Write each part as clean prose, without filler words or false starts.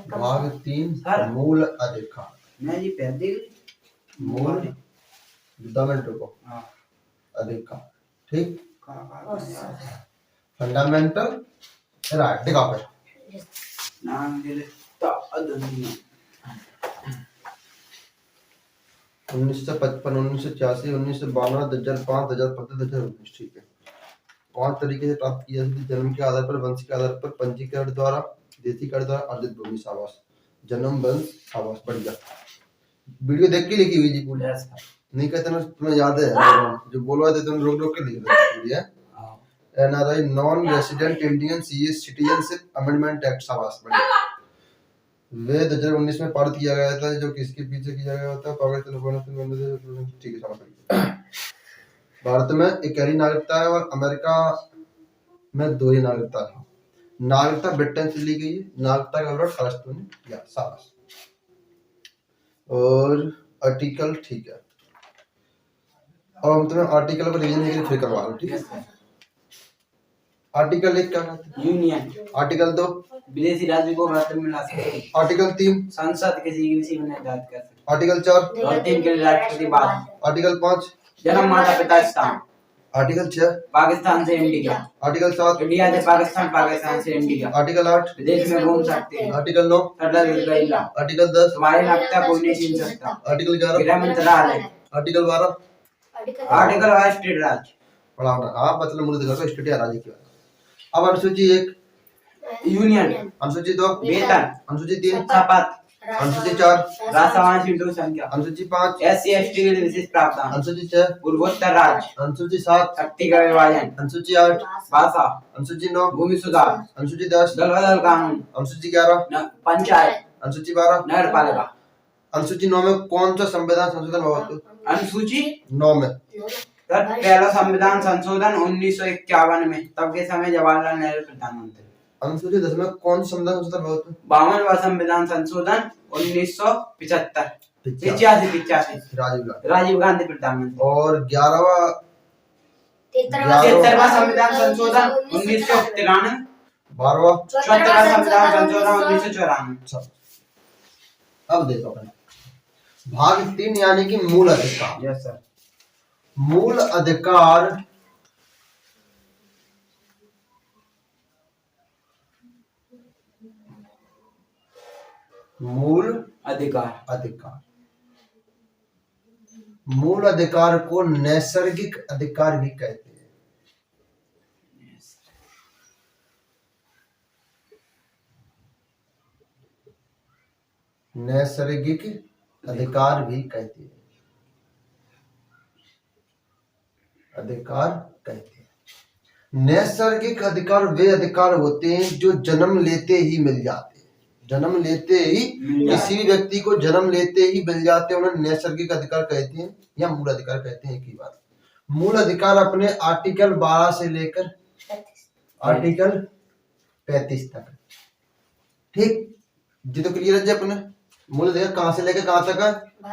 भाग 3 मूल अधिकार। मैं जी पहले मूल 2 मिनट रुको। अधिकार ठीक। फंडामेंटल राइट देखो आप नाम दे तो अदनिया 1955 1986 1952 2005 2015 2019 ठीक है। 5 तरीके से प्राप्त किया जा सकता है। जन्म के आधार पर, वंश के आधार पर, पंजीकरण द्वारा, देशीकरण द्वारा, अर्जित भूमि आवास। जन्म वंश आवास बढ़िया। वीडियो देख के लिखी हुई जी पूरी नहीं कहते ना तुम्हें याद है जो बोलवा देते तुम रोक रोक के लिख रहे हो। NRI non resident Indian CA citizenship amendment act आवास बढ़िया। वे 2019 में पारित किया गया था जो किसके पीछे किया गया था ठीक है समझ। भारत में एक ही नागरिकता है और अमेरिका में 2 ही नागरिकता है। नागरिकता ब्रिटेन से ली गई है। नागरिकता का विवरण अरस्तू ने किया शाबाश। और आर्टिकल ठीक है। अब हम तुम्हें आर्टिकल पर रिवीजन के लिए फिर करवा रहे हैं ठीक है। आर्टिकल 1 क्या कहता है? यूनियन। आर्टिकल 2 विदेशी राज्य को भारत में ला सकते। आर्टिकल 3 संसद किसी विषय में निर्धारित कर सकते। आर्टिकल 4 और 3 के लिए राष्ट्रपति बाद। आर्टिकल 5 जन्म माता पिता स्थान। आर्टिकल 6 पाकिस्तान से इंडिया। आर्टिकल 7 इंडिया से पाकिस्तान, पाकिस्तान से इंडिया। आर्टिकल 8 विदेश में घूम सकते हैं। आर्टिकल 9 आर्टिकल 10 तुम्हारी नागरिकता कोई नहीं छीन सकता। आर्टिकल 11 गृह मंत्रालय। आर्टिकल 12 आर्टिकल स्टेट राज्य पढ़ाना। हाँ मतलब मूल अधिकार को स्टेट या राज्य की बात। अब अनुसूची 1 यूनियन। अनुसूची 2 वेतन। अनुसूची 3 शपथ। अनुसूची 4 राजसभा सीटों संख्या। अनुसूची 5 SC ST के लिए विशेष प्रावधान। अनुसूची 6 पूर्वोत्तर राज्य। अनुसूची 7 शक्ति का विभाजन। अनुसूची 8 भाषा। अनुसूची 9 भूमि सुधार। अनुसूची 10 दल बदल कानून। अनुसूची 11 पंचायत। अनुसूची 12 नगर पालिका। अनुसूची 9 में कौन सा संविधान संशोधन हुआ? अनुसूची 9 में पहला संविधान संशोधन 1951 में, तब के समय जवाहरलाल नेहरू प्रधानमंत्री। अनुसूची 10 में कौन सा संविधान संशोधन हुआ? 52वां संविधान संशोधन 1975 85 राजीव गांधी प्रधानमंत्री। और 11वां 73वां संविधान संशोधन 1993। 12वां 74वां संविधान संशोधन 1994। अब देखो भाग 3 यानी कि मूल अधिकार। Yes sir. मूल अधिकार मूल अधिकार को नैसर्गिक अधिकार भी कहते हैं। नैसर्गिक अधिकार भी कहते हैं। नैसर्गिक अधिकार वे अधिकार होते हैं जो जन्म लेते ही मिल जाते हैं। जन्म लेते ही किसी भी व्यक्ति को जन्म लेते ही मिल जाते हैं, उन्हें नैसर्गिक अधिकार कहते हैं या मूल अधिकार कहते हैं। एक ही बात। मूल अधिकार अपने आर्टिकल 12 से लेकर आर्टिकल 35 तक ठीक जी। तो क्लियर है जी अपने मूल अधिकार कहां से लेकर कहां तक है?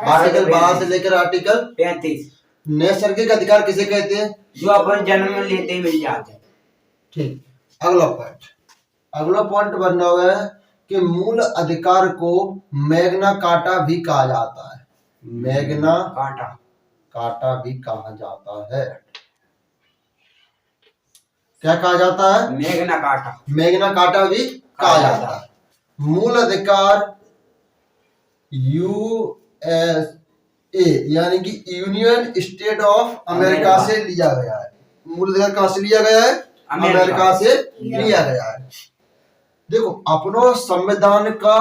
आर्टिकल 12 से लेकर आर्टिकल 35। नैसर्गिक अधिकार किसे कहते हैं? जो अपन जन्म लेते ही मिल जाते हैं। ठीक। अगला पॉइंट बनना हुआ है कि मूल अधिकार को मैग्ना कार्टा भी कहा जाता है। मैग्ना कार्टा भी कहा जाता है। क्या कहा जाता है? मैग्ना कार्टा भी कहा जाता है। मूल अधिकार USA यानी कि यूनियन स्टेट ऑफ अमेरिका से लिया गया है। मूल अधिकार कहां से लिया गया है? अमेरिका से लिया गया है। देखो अपनो संविधान का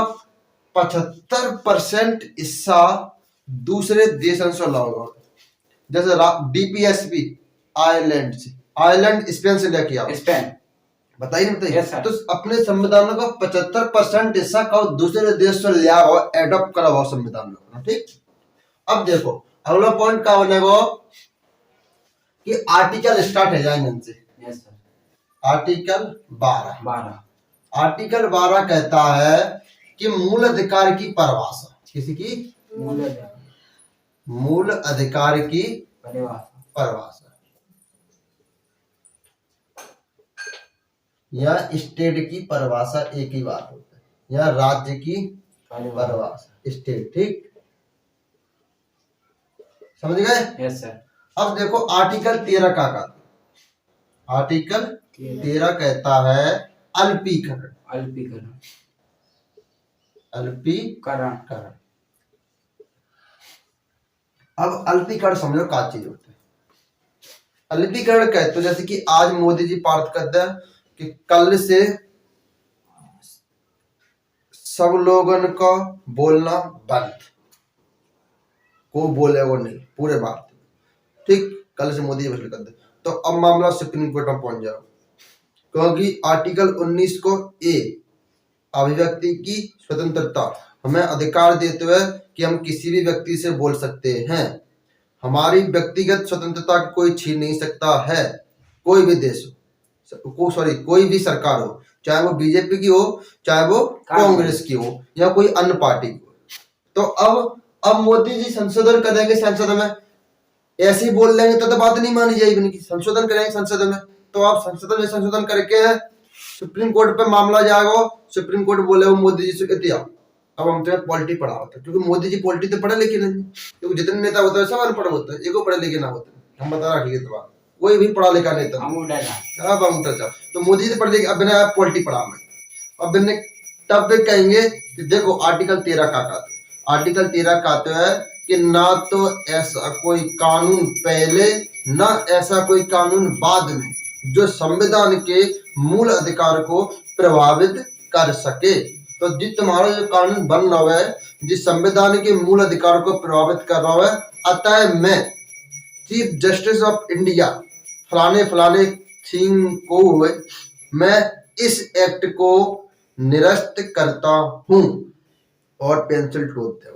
75% हिस्सा दूसरे देशों से लाओ। जैसे DPSP आयरलैंड स्पेन से लिया किया। बताइए तो अपने संविधान का 75% हिस्सा का दूसरे देश से लिया हो, एडॉप्ट करा हुआ संविधान में। ठीक। अब देखो अगला पॉइंट क्या बनेगा कि आर्टिकल स्टार्ट है जाएंगे से। आर्टिकल 12 कहता है कि मूल अधिकार की परिभाषा। किसी की? मूल अधिकार की परिभाषा। या स्टेट की परिभाषा एक ही बात होता है, या राज्य की परिभाषा स्टेट। ठीक, समझ गए? Yes sir. अब देखो आर्टिकल 13 का कहता है, आर्टिकल 13 कहता है अल्पीकरण। अल्पीकरण। अल्पीकरण। अब अल्पीकरण समझो क्या चीज होता है। अल्पीकरण कहते हो जैसे कि आज मोदी जी पार्ट करते हैं कि कल से सब लोगों का बोलना बंद, को बोलेगा नहीं पूरे भारत में। ठीक, कल से मोदी जी घोषणा कर दे तो अब मामला सुप्रीम कोर्ट में पहुंच जाओ, क्योंकि आर्टिकल 19 को ए अभिव्यक्ति की स्वतंत्रता हमें अधिकार देते हुए कि हम किसी भी व्यक्ति से बोल सकते हैं। हमारी व्यक्तिगत स्वतंत्रता कोई छीन नहीं सकता है। कोई भी देश हो, कोई भी सरकार हो, चाहे वो बीजेपी की हो, चाहे वो कांग्रेस की हो, या कोई अन्य पार्टी की हो। तो अब मोदी जी संशोधन करेंगे संसद में, ऐसे ही बोल लेंगे तो बात नहीं मानी जाएगी उनकी। संशोधन करेंगे संसद में, तो आप संसद में संशोधन करके सुप्रीम कोर्ट पे मामला जाएगा, सुप्रीम कोर्ट बोले वो मोदी जी से इतिहास। अब हम तुम्हें पॉलिटी पढ़ा होता है, क्योंकि मोदी जी पॉलिटी तो पढ़े लिखे नहीं, क्योंकि जितने नेता होते हैं सब अनपढ़ होते हैं, एको पढ़े लिखे ना होते। हम बता रखिए तो बात, कोई भी पढ़ा लिखा नेता अब अंगूठा था तो मोदी जी पढ़ लिखे, अब मैंने पॉलिटी पढ़ा मैं, अब मैंने तब वे कहेंगे कि देखो आर्टिकल 13 का कहते हैं, आर्टिकल 13 कहते हैं कि ना तो ऐसा कोई कानून पहले ना ऐसा कोई कानून बाद में जो संविधान के मूल अधिकार को प्रभावित कर सके। तो जिस तुम्हारा जो कानून बन रहा है, जिस संविधान के मूल अधिकार को प्रभावित कर रहा है, अतः मैं चीफ जस्टिस ऑफ इंडिया फलाने फलाने सिंह को हुए मैं इस एक्ट को निरस्त करता हूं और पेंसिल ठोक दे।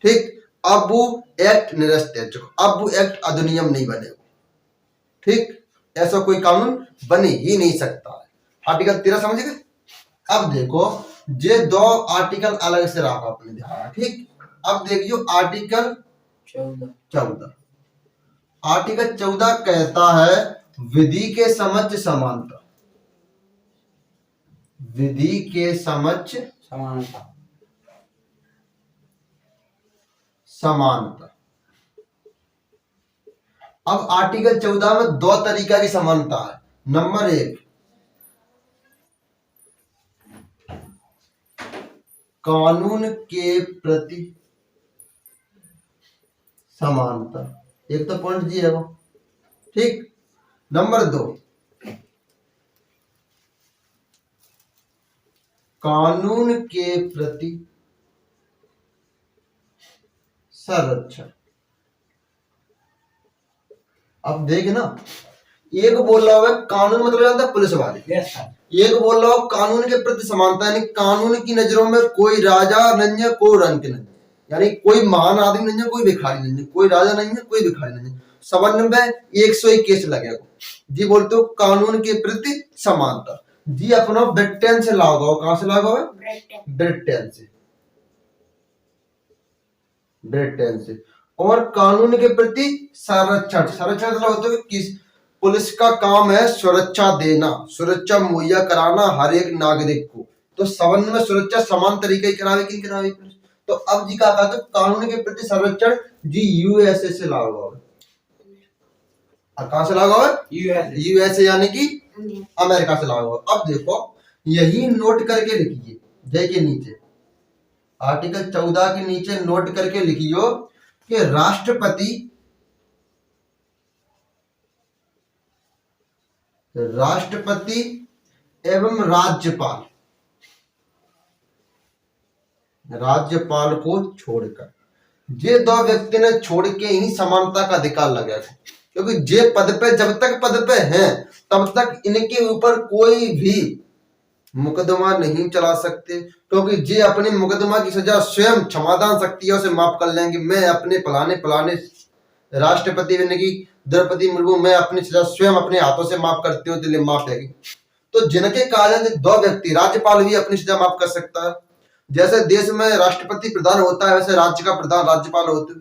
ठीक, अब वो एक्ट निरस्त है, अब वो एक्ट अधिनियम नहीं बनेगा। ठीक, ऐसा कोई कानून बन ही नहीं सकता है। आर्टिकल 13 समझ गए? अब देखो ये दो आर्टिकल अलग से रखा अपने ध्यान में। ठीक, अब देखियो आर्टिकल 14। आर्टिकल 14 कहता है विधि के समक्ष समानता। विधि के समक्ष समानता। अब आर्टिकल 14 में दो तरीका की समानता है। नंबर 1, कानून के प्रति समानता, एक तो पॉइंट जी है वो। ठीक, नंबर 2, कानून के प्रति संरक्षण। अब देख ना, एक बोल रहा है कानून मतलब जानता है पुलिस वाले, एक बोल रहा हो कानून के प्रति समानता, यानी कानून की नजरों में कोई राजा नहीं है, कोई रंक नहीं है, यानी कोई महान आदमी नहीं है, कोई भिखारी नहीं है, कोई राजा नहीं है, कोई भिखारी नहीं है। 97 केस लगेगा जी। बोलते हो कानून के प्रति समानता जी, अपना ब्रिटेन से लागू, कहां से लागू है? ब्रिटेन से, ब्रिटेन से। और कानून के प्रति संरक्षण, संरक्षण मतलब होता है किस पुलिस का काम है सुरक्षा देना, सुरक्षा मुहैया कराना हर एक नागरिक को। तो सवन में सुरक्षा समान तरीके की करावे कि करावे पुलिस। तो अब जी का कहते कानून के प्रति संरक्षण जी यूएसए से लागू है। कहां से लागू है? यूएसए यानी कि अमेरिका से लागू है। अब देखो यही नोट करके लिखिए, देखिए नीचे आर्टिकल 14 के नीचे नोट करके लिखियो कि राष्ट्रपति एवं राज्यपाल को छोड़कर ये दो व्यक्ति ने छोड़ के ही समानता का अधिकार लगेगा, क्योंकि जे पद पे जब तक पद पे हैं तब तक इनके ऊपर कोई भी मुकदमा नहीं चला सकते, क्योंकि जे अपने मुकदमा की सजा स्वयं क्षमादान शक्तियों से माफ कर लेंगे। मैं अपने फलाने राष्ट्रपति की द्रौपदी मुर्मू, मैं अपनी सजा स्वयं अपने हाथों से माफ करती हूँ, दिल्ली माफ है। तो जिनके कारण दो व्यक्ति, राज्यपाल भी अपनी सजा माफ कर सकता है। जैसे देश में राष्ट्रपति प्रधान होता है, वैसे राज्य का प्रधान राज्यपाल होते।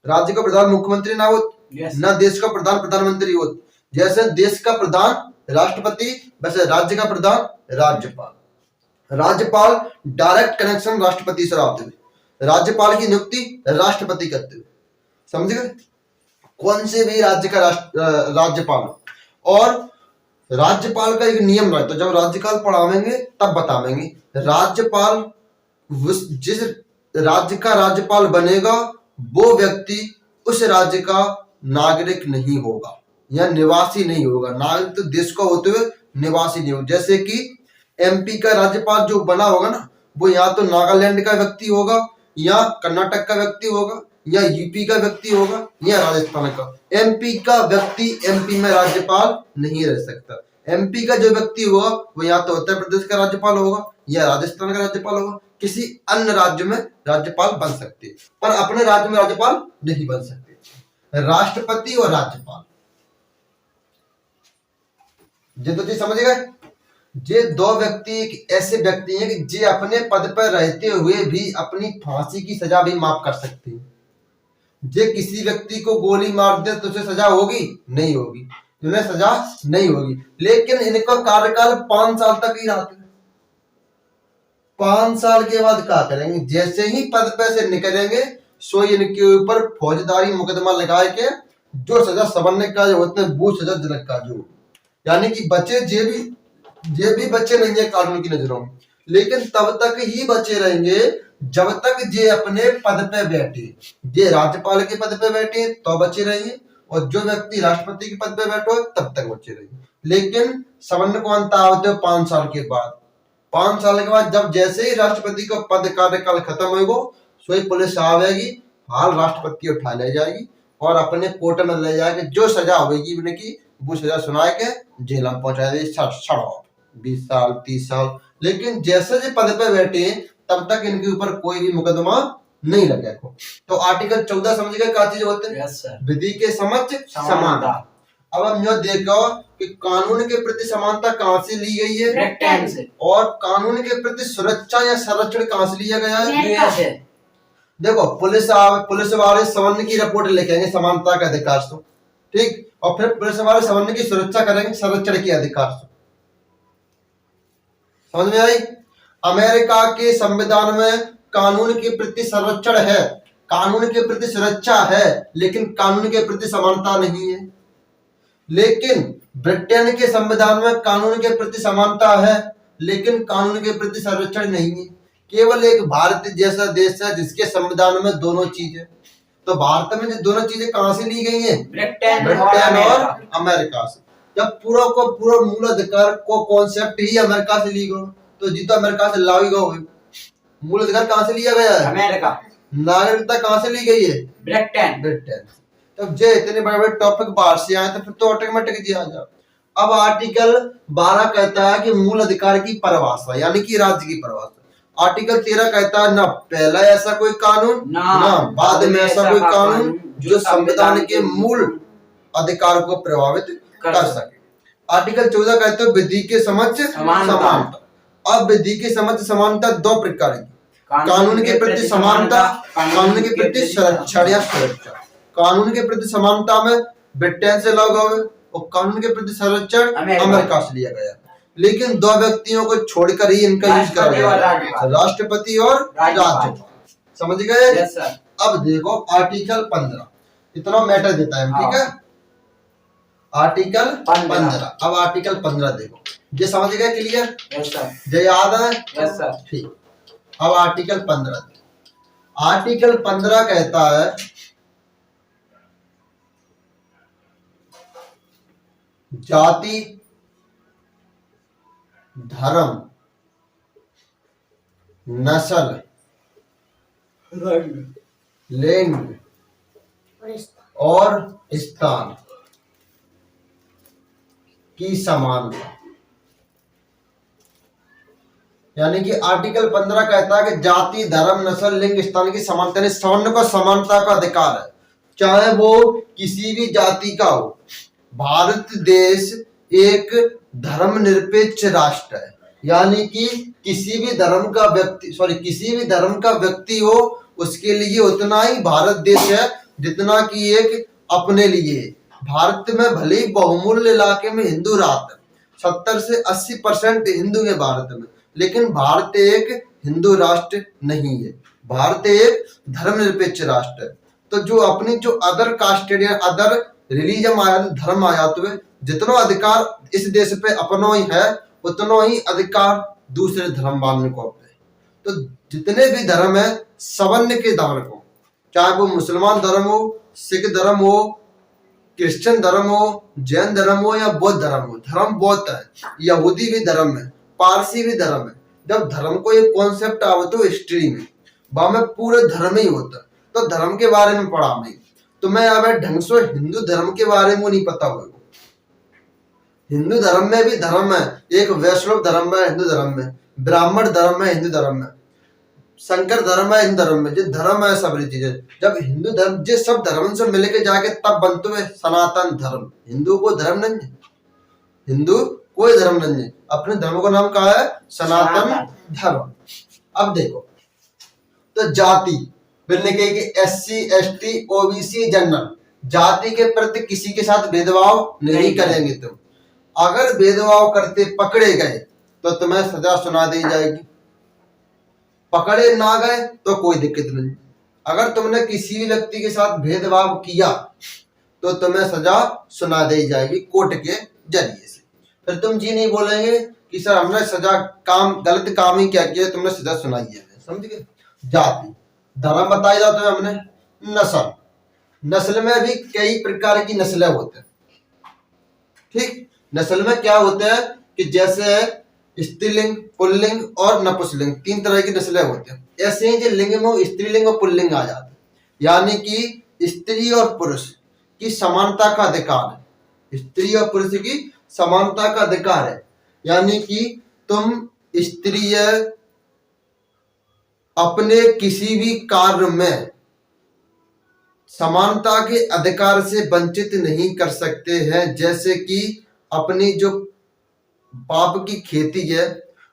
राज्य का प्रधान मुख्यमंत्री ना हो, ना देश का प्रधान प्रधानमंत्री हो। जैसे देश का प्रधान राष्ट्रपति, वैसे राज्य का प्रधान राज्यपाल। राज्यपाल डायरेक्ट कनेक्शन राष्ट्रपति से रखते हुए, राज्यपाल की नियुक्ति राष्ट्रपति करते हुए, समझ गए? कौन से भी राज्य का राज्यपाल। और राज्यपाल का एक नियम रहता है, जब राज्यपाल पढ़ावेंगे तब बतावेंगे। राज्यपाल जिस राज्य का राज्यपाल बनेगा वो व्यक्ति उस राज्य का नागरिक नहीं होगा या निवासी नहीं होगा। नागरिक तो देश का होते हुए निवासी नहीं होगा। जैसे कि एमपी का राज्यपाल जो बना होगा ना, वो या तो नागालैंड का व्यक्ति होगा, या कर्नाटक का व्यक्ति होगा, या यूपी का व्यक्ति होगा, या राजस्थान का। एमपी का व्यक्ति एमपी में राज्यपाल नहीं रह सकता। एमपी का जो व्यक्ति होगा वो या तो उत्तर प्रदेश का राज्यपाल होगा या राजस्थान का राज्यपाल होगा, किसी अन्य राज्य में राज्यपाल बन सकते हैं, पर अपने राज्य में राज्यपाल नहीं बन सकते। राष्ट्रपति और राज्यपाल, ये तो चीज समझ गए। ये दो व्यक्ति एक ऐसे व्यक्ति हैं कि जे अपने पद पर रहते हुए भी अपनी फांसी की सजा भी माफ कर सकते हैं। जे किसी व्यक्ति को गोली मार दे तो उसे सजा होगी? नहीं होगी, जिन्हें सजा नहीं होगी। लेकिन इनका कार्यकाल 5 साल तक ही रहता है। 5 साल के बाद क्या करेंगे? जैसे ही पद पे से निकलेंगे सो इनके ऊपर फौजदारी मुकदमा लगा के जो सजा समझने का जो होते हैं वो सजा जनक का जो, यानी कि बच्चे जे भी बच्चे नहीं है कानून की नजरों में, लेकिन तब तक ही बचे रहेंगे जब तक जे अपने पद पे बैठे। जे राज्यपाल के पद पे बैठे तो बचे रहेंगे, और जो व्यक्ति राष्ट्रपति के पद पे बैठो तब तक बचे रहेंगे। लेकिन सवर्ण को अंत होते 5 साल के बाद। 5 साल के बाद जब जैसे ही राष्ट्रपति का पद कार्यकाल खत्म होगा, सोई पुलिस आवेगी, हाल राष्ट्रपति उठा ले जाएगी और अपने कोर्ट में ले जाके जो सजा होगी उनकी वो सजा सुना के जेल में पहुंचा देगी। 20 साल 30 साल। लेकिन जैसे जो पद पे बैठे तब तक इनके ऊपर कोई भी मुकदमा नहीं लगे। तो आर्टिकल 14 समझ गए क्या चीज होते हैं? विधि के समक्ष समानता। अब हम जो देखो कि कानून के प्रति समानता कहां से ली गई है, और कानून के प्रति सुरक्षा या संरक्षण कहां से लिया गया है? देखो पुलिस वाले सवर्ण की रिपोर्ट लेके आएंगे समानता के अधिकार से, ठीक, और फिर पुलिस वाले सवर्ण की सुरक्षा करेंगे संरक्षण के अधिकार से। समझ में आई? अमेरिका के संविधान में कानून के प्रति संरक्षण है, कानून के प्रति सुरक्षा है, लेकिन कानून के प्रति समानता नहीं है। लेकिन ब्रिटेन के संविधान में कानून के प्रति समानता है, लेकिन कानून के प्रति संरक्षण नहीं है। केवल एक भारत जैसा देश है जिसके संविधान में दोनों चीजें। तो भारत में जो दोनों चीजें कहां से ली गई हैं? ब्रिटेन और अमेरिका से। जब पूरा को पूरा मूल अधिकार को कॉन्सेप्ट ही अमेरिका से ली गई, तो जी तो अमेरिका से लाई गई। मूल अधिकार कहां से लिया गया है? अमेरिका। नागरिकता कहां से ली गई है? ब्रिटेन। तब जे इतने बड़े बड़े टॉपिक बाहर से आए तो फिर तो ऑटोमेटिक जी आ जाओ। अब आर्टिकल 12 कहता है कि मूल अधिकार की परिभाषा, यानी कि राज्य की परिभाषा। आर्टिकल 13 कहता है ना पहला ऐसा कोई कानून ना बाद में ऐसा कोई कानून जो संविधान के मूल अधिकार को प्रभावित कर सके। आर्टिकल 14 कहते हैं विधि के समक्ष समानता। अब विधि के समक्ष समानता दो प्रकार की, कानून के प्रति समानता, कानून के प्रति संरक्षण या सुरक्षा। कानून के प्रति समानता में ब्रिटेन से लगा हुआ और कानून के प्रति संरक्षण अमेरिका से लिया गया। लेकिन दो व्यक्तियों को छोड़कर ही इनका यूज करा गया, राष्ट्रपति और राज्यपाल। समझ गए? अब देखो आर्टिकल 15 इतना मैटर देता है, ठीक है? आर्टिकल 15। अब आर्टिकल 15 देखो, ये समझ गए क्लियर? ये याद है? ठीक। अब आर्टिकल 15, आर्टिकल 15 कहता है जाति, धर्म, नस्ल, लिंग और स्थान की समानता। यानी कि आर्टिकल 15 कहता है कि जाति, धर्म, नस्ल, लिंग, स्थान की समानता, यानी सवर्ण को समानता का अधिकार है, चाहे वो किसी भी जाति का हो। भारत देश एक धर्मनिरपेक्ष राष्ट्र है, यानी कि किसी भी धर्म का व्यक्ति हो उसके लिए उतना ही भारत देश है जितना कि एक अपने लिए। भारत में भले ही बहुमूल्य इलाके में हिंदू राज है, 70 से 80% हिंदू है भारत में, लेकिन भारत एक हिंदू राष्ट्र नहीं है, भारत एक धर्मनिरपेक्ष राष्ट्र है। तो जो अपनी जो अदर कास्टेड या अदर रिलीजन आया, धर्म आया, तो जितना अधिकार इस देश पे अपनो ही है, उतना ही अधिकार दूसरे धर्म वालों को है। तो जितने भी धर्म है, सवर्ण के धर्म को, चाहे वो मुसलमान धर्म हो, सिख धर्म हो, क्रिश्चियन धर्म हो, जैन धर्म हो या बौद्ध धर्म हो, धर्म बहुत है, यहूदी भी धर्म है, पारसी भी धर्म है। जब धर्म को एक कॉन्सेप्ट आवे तो हिस्ट्री में वहां में पूरे धर्म ही होता है, तो धर्म के बारे में पढ़ा नहीं, तो मैं अब ढंग से हिंदू धर्म के बारे में नहीं पता हुआ। हिंदू धर्म में भी धर्म है, एक वैष्णव धर्म है हिंदू धर्म में, ब्राह्मण धर्म है हिंदू धर्म में, शंकर धर्म है हिंदू धर्म में, जो धर्म है सब चीजें। जब हिंदू धर्म जो सब धर्म से मिलके जाके तब बनते हुए सनातन धर्म। हिंदू को धर्म नहीं है, हिंदू कोई धर्म नहीं है, अपने धर्म का नाम क्या है? सनातन धर्म। अब देखो, तो जाति बोलने के SC ST OBC जनरल, जाति के प्रति किसी के साथ भेदभाव नहीं करेंगे तुम। अगर भेदभाव करते पकड़े गए तो तुम्हें सजा सुना दी जाएगी, पकड़े ना गए तो कोई दिक्कत नहीं। अगर तुमने किसी भी व्यक्ति के साथ भेदभाव किया तो तुम्हें सजा सुना दी जाएगी कोर्ट के जरिए से। फिर तुम जी नहीं बोलेंगे कि सर हमने सजा गलत काम ही क्या किया, तुमने सजा सुनाई है, समझ गए। जाति, धर्म बताया जाता है हमने, नस्ल, नस्ल में भी कई प्रकार की नस्लें होते हैं, ठीक। नस्ल में क्या होता है कि जैसे स्त्रीलिंग, पुल्लिंग और नपुंसकलिंग, 3 तरह की नस्लें होते हैं। ऐसे ही जो लिंग में स्त्रीलिंग और पुल्लिंग आ जाते हैं, यानी कि स्त्री और पुरुष की समानता का अधिकार है, स्त्री और पुरुष की समानता का अधिकार है, यानी कि तुम स्त्री अपने किसी भी कार्य में समानता के अधिकार से वंचित नहीं कर सकते हैं। जैसे कि अपनी जो बाप की खेती है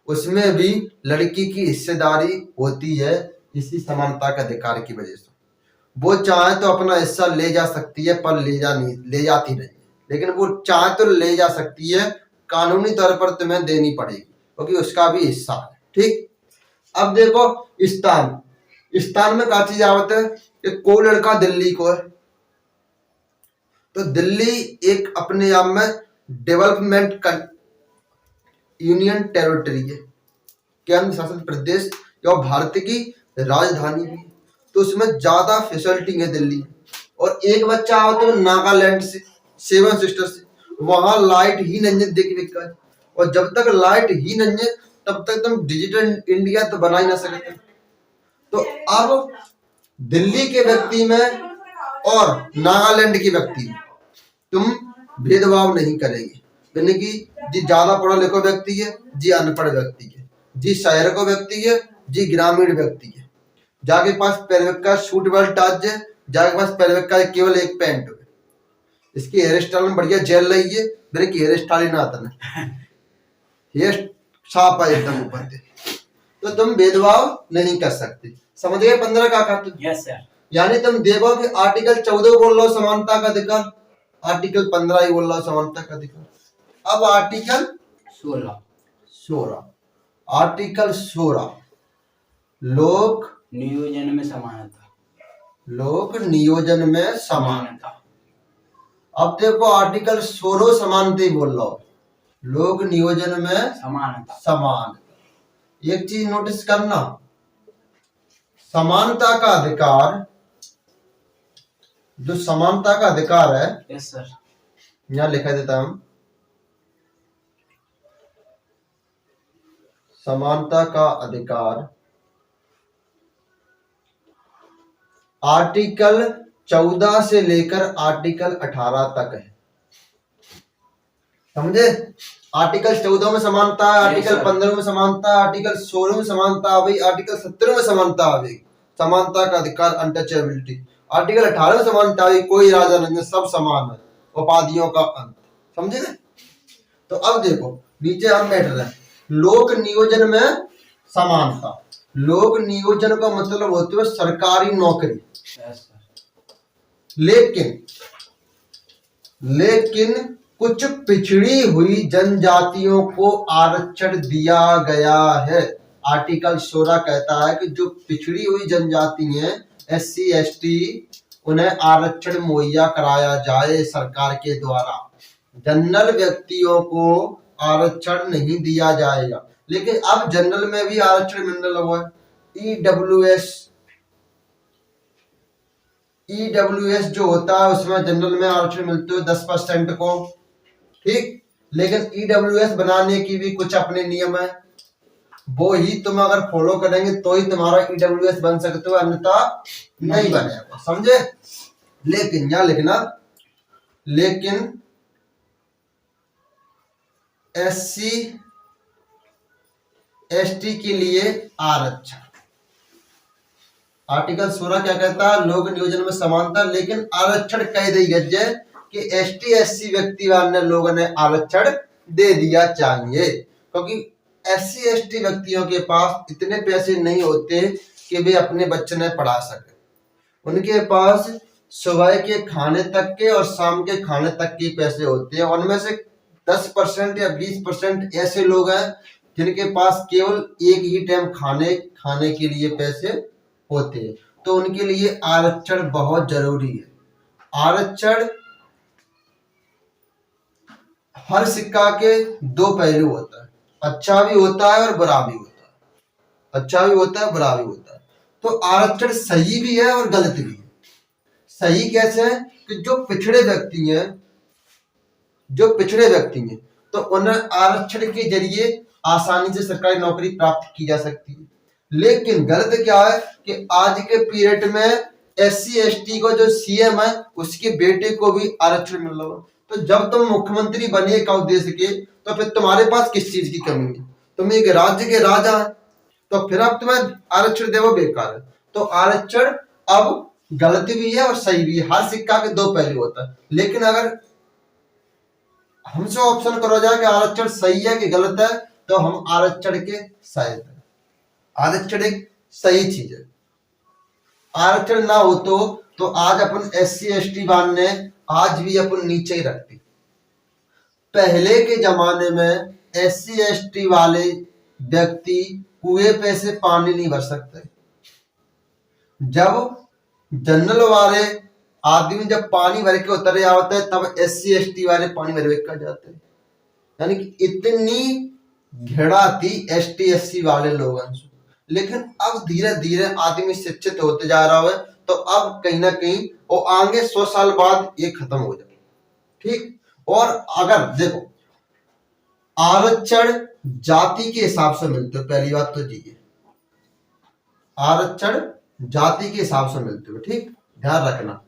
उसमें भी लड़की की हिस्सेदारी होती है, इसी समानता के अधिकार की वजह से। वो चाहे तो अपना हिस्सा ले जा सकती है, पर ले जाती नहीं, लेकिन वो चाहे तो ले जा सकती है, कानूनी तौर पर तुम्हें देनी पड़ेगी क्योंकि उसका भी हिस्सा है, ठीक। अब देखो, स्थान में क्या चीज आवत है कि कोई लड़का दिल्ली को है, तो दिल्ली एक अपने आप में डेवलपमेंट यूनियन टेरिटरी है, केंद्र शासित प्रदेश या भारत की राजधानी भी, तो उसमें ज्यादा फैसिलिटी है दिल्ली। और एक बच्चा आओ तो नागालैंड से, 7 सिस्टर से, वहां लाइट ही नहीं है देख विक, और जब तक लाइट ही नहीं है तब तक तुम डिजिटल इंडिया तो बना ही ना सकते। तो अब दिल्ली के व्यक्ति में और नागालैंड के व्यक्ति में तुम भेदभाव नहीं करेंगे, यानी कि जी ज्यादा पढ़ा लिखा व्यक्ति है, जी अनपढ़ व्यक्ति है, जी शहर का व्यक्ति है, जी ग्रामीण व्यक्ति है, जाके पास पैरवेक का सूट बेल्ट आज है, जाके पास पैरवेक का केवल एक पैंट है, इसकी हेयर स्टाइल में बढ़िया जेल रही है, मेरे की हेयर स्टाइल ही ना आता ना, हेयर छाप है एकदम ऊपर से, तो तुम भेदभाव नहीं कर सकते। समझ गए 15 का खाते? Yes sir. यानी तुम देखो कि आर्टिकल 14 बोल रहा हो समानता का अधिकार, आर्टिकल 15 ही बोल रहा हो समानता का अधिकार। अब आर्टिकल 16 आर्टिकल 16 लोक नियोजन में समानता, लोक नियोजन में समानता। अब देखो आर्टिकल 16 समानता ही बोल रहा हो, लोक नियोजन में समानता। एक चीज नोटिस करना, समानता का अधिकार, जो समानता का अधिकार है, यस सर, यहां लिखा देता हूं, समानता का अधिकार आर्टिकल 14 से लेकर आर्टिकल 18 तक है, समझे। आर्टिकल 14 में समानता है, आर्टिकल 15 में समानता है, आर्टिकल 16 में समानता आ गई, आर्टिकल 17 में समानता आ गई, समानता का अधिकार अनटचेबिलिटी। आर्टिकल 18 में समानता आ गई, कोई राजा नहीं है, सब समान है, उपाधियों का अंत, समझे ना। तो अब देखो नीचे हम बैठ रहे हैं, लोक नियोजन में समानता। लोक नियोजन का मतलब होती है सरकारी नौकरी, लेकिन कुछ पिछड़ी हुई जनजातियों को आरक्षण दिया गया है। आर्टिकल 16 कहता है कि जो पिछड़ी हुई जनजाति हैं, SC ST, उन्हें आरक्षण मुहैया कराया जाए सरकार के द्वारा। जनरल व्यक्तियों को आरक्षण नहीं दिया जाएगा, लेकिन अब जनरल में भी आरक्षण मिलने लगा है। EWS जो होता है उसमें जनरल में आरक्षण मिलते है 10% को, ठीक। लेकिन EWS बनाने की भी कुछ अपने नियम है, वो ही तुम अगर फॉलो करेंगे तो ही तुम्हारा EWS बन सकते हो, अन्यथा नहीं बनेगा, समझे। लेकिन यहाँ लिखना, लेकिन SC ST के लिए आरक्षण। आर्टिकल 16 क्या कहता है? लोक नियोजन में समानता, लेकिन आरक्षण कह दी गई है कि ST SC व्यक्ति वाले लोगों ने आरक्षण दे दिया चाहिए, क्योंकि SC ST व्यक्तियों के पास इतने पैसे नहीं होते कि वे अपने बच्चे ने पढ़ा सके। उनके पास सुबह के खाने तक के और शाम के खाने तक के पैसे होते हैं। उनमें से 10% या 20% ऐसे लोग हैं जिनके पास केवल एक ही टाइम खाने के लिए पैसे होते हैं, तो उनके लिए आरक्षण बहुत जरूरी है। आरक्षण हर सिक्का के दो पहलू होता है, अच्छा भी होता है और बुरा भी होता है, अच्छा भी होता है, बुरा भी होता है। तो आरक्षण सही भी है और गलत भी है। सही कैसे है कि जो पिछड़े व्यक्ति हैं तो उन्हें आरक्षण के जरिए आसानी से सरकारी नौकरी प्राप्त की जा सकती है। लेकिन गलत क्या है कि आज के पीरियड में SC ST को जो CM है उसके बेटे को भी आरक्षण मिल रहा है। तो जब तुम मुख्यमंत्री बने का उद्देश्य के, तो फिर तुम्हारे पास किस चीज की कमी है? तुम एक राज्य के राजा है, तो फिर अब तुम्हें आरक्षण देवो बेकार है। तो आरक्षण अब गलत भी है और सही भी है, हर सिक्का के दो पहलू होता है। लेकिन अगर हमसे ऑप्शन करो जाए कि आरक्षण सही है कि गलत है, तो हम आरक्षण के साथ हैं। आरक्षण एक सही चीज है। आरक्षण ना हो तो आज अपन SC ST वाले आज भी अपन नीचे ही रखते। पहले के जमाने में SC ST वाले व्यक्ति कुएं पे से पानी नहीं भर सकते। जब जनरल वाले आदमी जब पानी भर के उतरे आते हैं, तब SC ST वाले पानी भर के जाते हैं। यानी कि इतनी घृणा थी ST SC वाले लोगों से। लेकिन अब धीरे धीरे आदमी शिक्षित होते जा रहा है, तो अब कहीं ना कहीं वो आगे 100 साल बाद ये खत्म हो जाए, ठीक। और अगर देखो, आरक्षण जाति के हिसाब से मिलते हो, पहली बात तो जी, आरक्षण जाति के हिसाब से मिलते हो, ठीक, ध्यान रखना।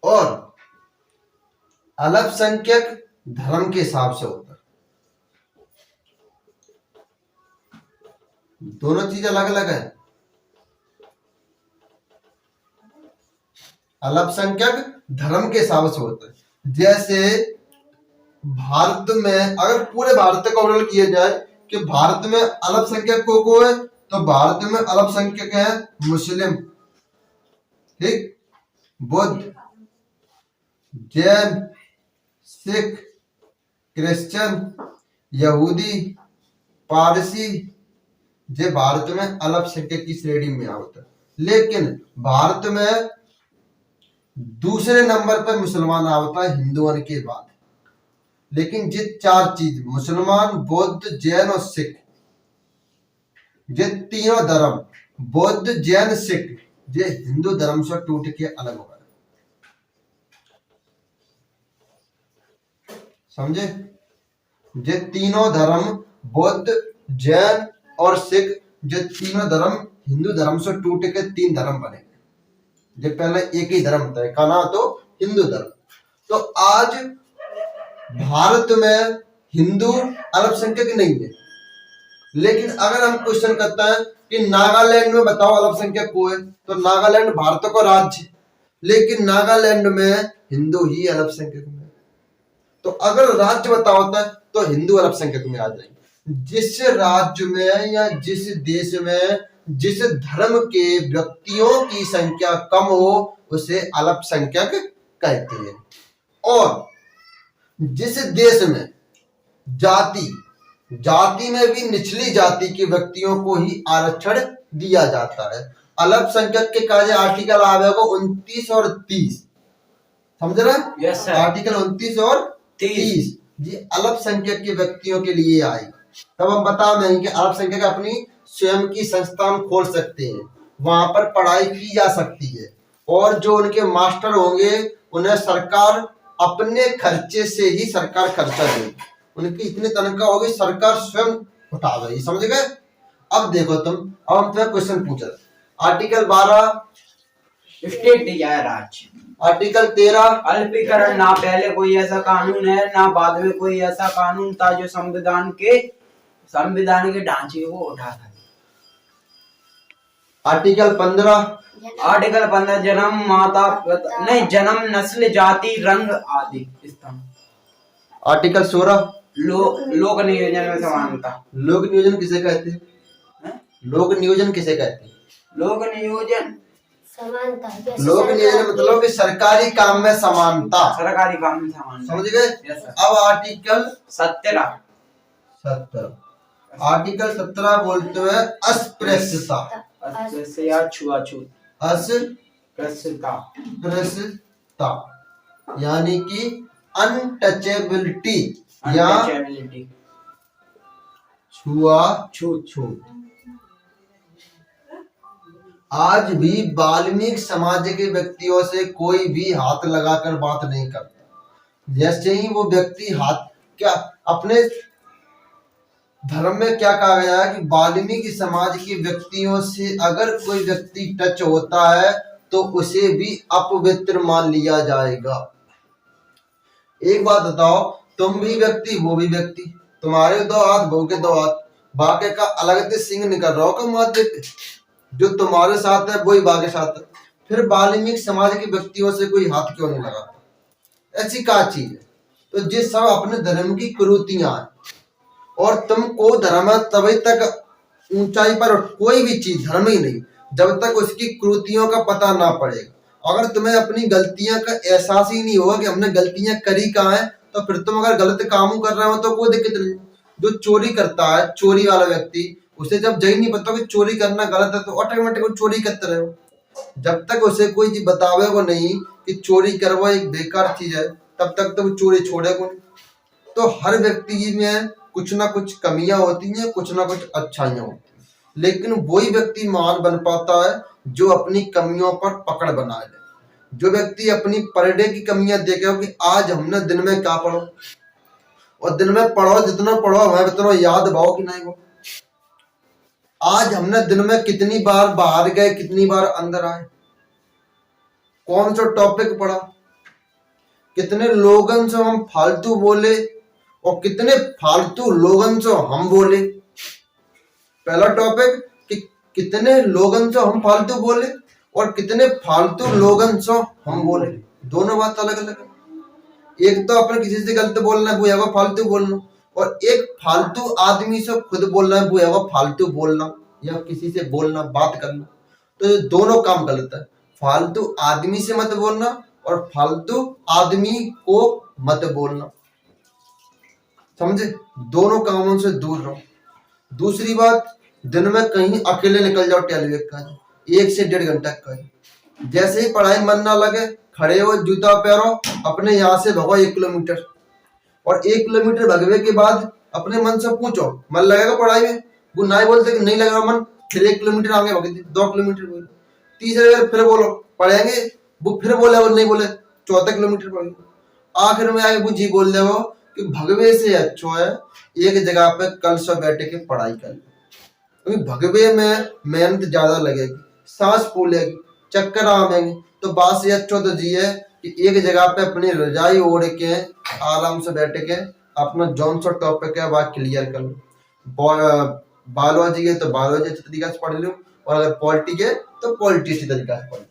और अल्पसंख्यक धर्म के हिसाब से होता है। दोनों चीज अलग अलग है। अल्पसंख्यक धर्म के हिसाब से होता है। जैसे भारत में अगर पूरे भारत का वर्णन किया जाए कि भारत में अल्पसंख्यक को है, तो भारत में अल्पसंख्यक है मुस्लिम, ठीक, बुद्ध, जैन, सिख, क्रिश्चियन, यहूदी, पारसी, जे भारत में अल्पसंख्यक की श्रेणी में आता है। लेकिन भारत में दूसरे नंबर पर मुसलमान आता है हिंदुओं के बाद। लेकिन ये चार चीज, मुसलमान, बौद्ध, जैन और सिख, ये तीनों धर्म, बौद्ध, जैन, सिख, ये हिंदू धर्म से टूट के अलग हो गए, समझे। ये तीनों धर्म, बौद्ध, जैन और सिख, ये तीनों धर्म हिंदू धर्म से टूट के तीन धर्म बने। जो पहले एक ही धर्म था, का नाम तो हिंदू धर्म। तो आज भारत में हिंदू अल्पसंख्यक नहीं है। लेकिन अगर हम क्वेश्चन करते हैं कि नागालैंड में बताओ अल्पसंख्यक को है, तो नागालैंड भारत का राज्य, लेकिन नागालैंड में हिंदू ही अल्पसंख्यक में। तो अगर राज्य बताओ तो हिंदू अल्पसंख्यक में आ जाएंगे। जिस राज्य में या जिस देश में जिस धर्म के व्यक्तियों की संख्या कम हो, उसे अल्पसंख्यक कहते हैं। और जिस देश में जाति में भी निचली जाति के व्यक्तियों को ही आरक्षण दिया जाता है। अल्पसंख्यक के कार्य आर्टिकल आवेगा 29 और 30, समझ रहे? Yes sir. आर्टिकल 29 और 30 ये अल्पसंख्यक के व्यक्तियों के लिए आई। तब हम बता देंगे कि अल्पसंख्यक अपनी स्वयं की संस्थान खोल सकते हैं, वहां पर पढ़ाई की जा सकती है, और जो उनके मास्टर होंगे उन्हें सरकार अपने खर्चे से ही सरकार खर्चा देगी, उनकी इतनी तनख्वाह होगी सरकार स्वयं उठावेगी, समझ गए? अब देखो तुम, अब हम तुम्हें क्वेश्चन पूछा, आर्टिकल 12 स्टेट या राज्य, आर्टिकल 13 अल्पीकरण, ना पहले कोई ऐसा कानून है ना बाद में कोई ऐसा कानून था जो संविधान के ढांचे को उठा था। आर्टिकल 15 जन्म माता नहीं, जन्म नस्ल जाति रंग आदि स्तंभ। आर्टिकल 16 लोक नियोजन में समानता। लोक नियोजन किसे कहते हैं? लोक नियोजन किसे कहते हैं? लोक नियोजन समानता, लोक नियोजन मतलब कि सरकारी काम में समानता, सरकारी काम में समानता, समझ गए? Yes sir. अब आर्टिकल 17 आर्टिकल 17 बोलते हुए अस्पृश्यता, अस्पृश्य या छुआछूत, अस्पृश्यता यानी कि अनटचेबिलिटी या छुआछूत। आज भी वाल्मीकि समाज के व्यक्तियों से कोई भी हाथ लगाकर बात नहीं करता। जैसे ही वो व्यक्ति हाथ, क्या अपने धर्म में क्या कहा गया है कि वाल्मीकि समाज के व्यक्तियों से अगर कोई व्यक्ति टच होता है तो उसे भी अपवित्र मान लिया जाएगा। एक बात बताओ, तुम भी व्यक्ति वो भी व्यक्ति, तुम्हारे 2 हाथ वो के 2 हाथ, बाकी का अलग से सिंह निकल रहा हो माथे पे, जो तुम्हारे साथ है वही बाकी साथ है, फिर वाल्मीकि समाज के व्यक्तियों से कोई हाथ क्यों नहीं लगाता? ऐसी क्या चीज है? तो ये सब अपने धर्म की कुरीतियां हैं, और तुमको धर्म तभी तक ऊंचाई पर, कोई भी चीज धर्म ही नहीं जब तक उसकी कुरीतियों का पता ना पड़ेगा। अगर तुम्हें अपनी गलतियां का एहसास ही नहीं होगा कि हमने गलतियां करी कहाँ है, तो फिर तुम अगर गलत काम कर रहे हो तो कोई दिक्कत नहीं। जो चोरी करता है, चोरी वाला व्यक्ति, उसे जब यही नहीं पता कि चोरी करना गलत है तो ऑटोमेटिक वो चोरी करते रहे। जब तक उसे कोई चीज बतावेगा नहीं कि चोरी करवा एक बेकार चीज है, तब तक तो वो चोरी छोड़ेगा नहीं। तो हर व्यक्ति में कुछ ना कुछ कमियां होती हैं, कुछ ना कुछ अच्छाइयां होती हैं, लेकिन वही व्यक्ति महान बन पाता है जो अपनी कमियों पर पकड़ बना ले। जो व्यक्ति अपनी पर डे की कमियां देखे कि आज हमने दिन में क्या पढ़ो, और दिन में पढ़ो जितना पढ़ो हमें उतना याद भाव कि नहीं, वो आज हमने दिन में कितनी बार बाहर गए, कितनी बार अंदर आए, कौन सा टॉपिक पढ़ा, कितने लोगों से हम फालतू बोले और कितने फालतू लोगों से हम बोले। पहला टॉपिक कि कितने लोगों से हम फालतू बोले और कितने फालतू लोगों से हम बोले, दोनों बात अलग अलग है। एक तो अपने किसी से गलत बोलना है, वो है फालतू बोलना, और एक फालतू आदमी से खुद बोलना है, वो है फालतू बोलना या किसी से बोलना, बात करना। तो ये दोनों काम गलत है। फालतू आदमी से मत बोलना और फालतू आदमी को मत बोलना, समझे? दोनों कामों से दूर रहो। दूसरी बात, दिन में कहीं अकेले निकल जाओ टेलीवेक का 1 से 1.5 घंटा का, जैसे ही पढ़ाई मन ना लगे खड़े हो, जूता पहनो, अपने यहाँ से भगो 1 किलोमीटर, और 1 किलोमीटर भगवे के बाद अपने मन से पूछो मन लगेगा पढ़ाई में? वो नहीं बोलते कि नहीं लगेगा मन, फिर 1 किलोमीटर आगे भगे, 2 किलोमीटर बोले, तीसरे बार फिर बोलो पढ़ेंगे, वो फिर बोले और नहीं बोले, 4 किलोमीटर पढ़ेंगे, आखिर में आगे वो जी बोल दे वो कि भगवे से अच्छा है एक जगह पे कल से बैठ के पढ़ाई कर, क्योंकि भगवे में मेहनत ज्यादा लगेगी, सांस फूलेगी, चक्कर आवेंगे, तो बात से अच्छा तो जी है कि एक जगह पे अपनी रजाई ओढ़ के आराम से बैठ के अपना जौन सा टॉपिक है वह क्लियर कर लो। बायोलॉजी है तो बायोलॉजी अच्छी तरीके से पढ़ लो, और अगर पॉलिटी है तो पॉलिटी अच्छी तरीके से पढ़ लो,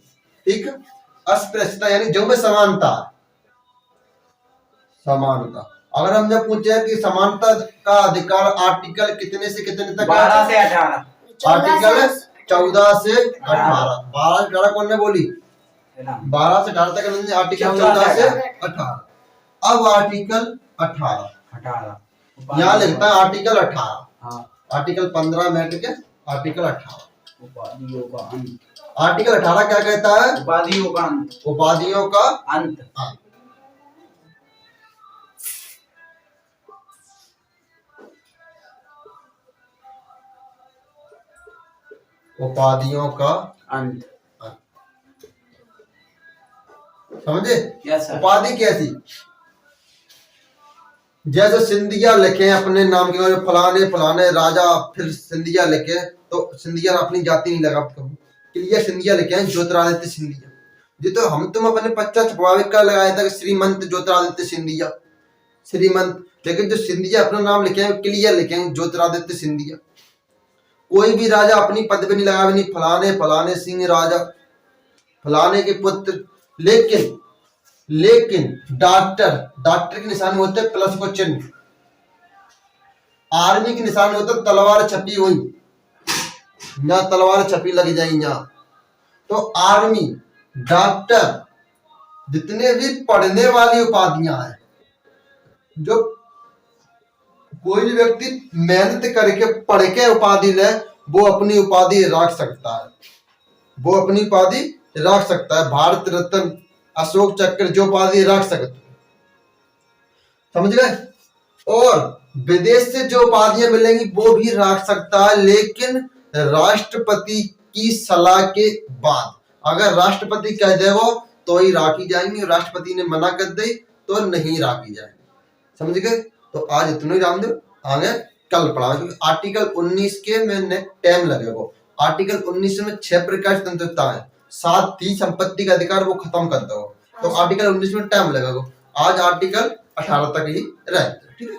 ठीक है? अस्पृश्यता यानी जो में समानता, समानता। अगर हम जब पूछे कि समानता का अधिकार आर्टिकल कितने से कितने तक? 12 से 18। आर्टिकल 14 से 18। 12 से 18 कौन ने बोली? 12 से 18 तक आर्टिकल 14 से 18। अब आर्टिकल 18 18 यहाँ लिखता है आर्टिकल 18। हाँ आर्टिकल 15 में हट के आर्टिकल 18। उपाधियों का अंत। आर्टिकल 18 क्या कहता है? उपाधियों का अंत। उपाधियों का अंत। अंत। उपाधियों का अंत। समझे? Yes sir. उपाधि कैसी? जैसे सिंधिया लिखे अपने नाम के बारे में, फलाने फलाने राजा, फिर सिंधिया लिखे तो सिंधिया अपनी जाति नहीं लगा कभी। क्लियर सिंधिया लिखे हैं ज्योतिरादित्य सिंधिया। ये तो हम तुम अपने पच्चा छुपावे का लगाया था श्रीमंत ज्योतिरादित्य सिंधिया, श्रीमंत। लेकिन जो सिंधिया अपना नाम लिखे हैं क्लियर लिखे हैं ज्योतिरादित्य सिंधिया। कोई भी राजा अपनी पदवी नहीं लगा, नहीं फलाने फलाने सिंह राजा, फलाने के पुत्र। लेकिन डॉक्टर के निशान होते प्लस को चिन्ह, आर्मी के निशान होते तलवार छपी हुई ना, तलवार छपी लग जाएगी यहाँ। तो आर्मी, डॉक्टर, जितने भी पढ़ने वाली उपाधियां हैं, जो कोई भी व्यक्ति मेहनत करके पढ़ के उपाधि ले, वो अपनी उपाधि रख सकता है, वो अपनी उपाधि रख सकता है। भारत रत्न, अशोक चक्र, जो उपाधि रख सकते, समझ गए? और विदेश से जो उपाधियां मिलेंगी वो भी रख सकता है, लेकिन राष्ट्रपति की सलाह के बाद। अगर राष्ट्रपति कह देगा तो ही राखी जाएंगी, राष्ट्रपति ने मना कर दे तो नहीं राखी जाएंगी। समझ गए? तो आज इतना ही जान दो, आगे कल पढ़ा, क्योंकि आर्टिकल 19 के में टाइम लगेगा। आर्टिकल 19 में 6 प्रकार की स्वतंत्रता है, साथ ही संपत्ति का अधिकार वो खत्म कर दो। तो आर्टिकल 19 में टाइम लगेगा। आज आर्टिकल 18 तक ही रहता है। ठीक है।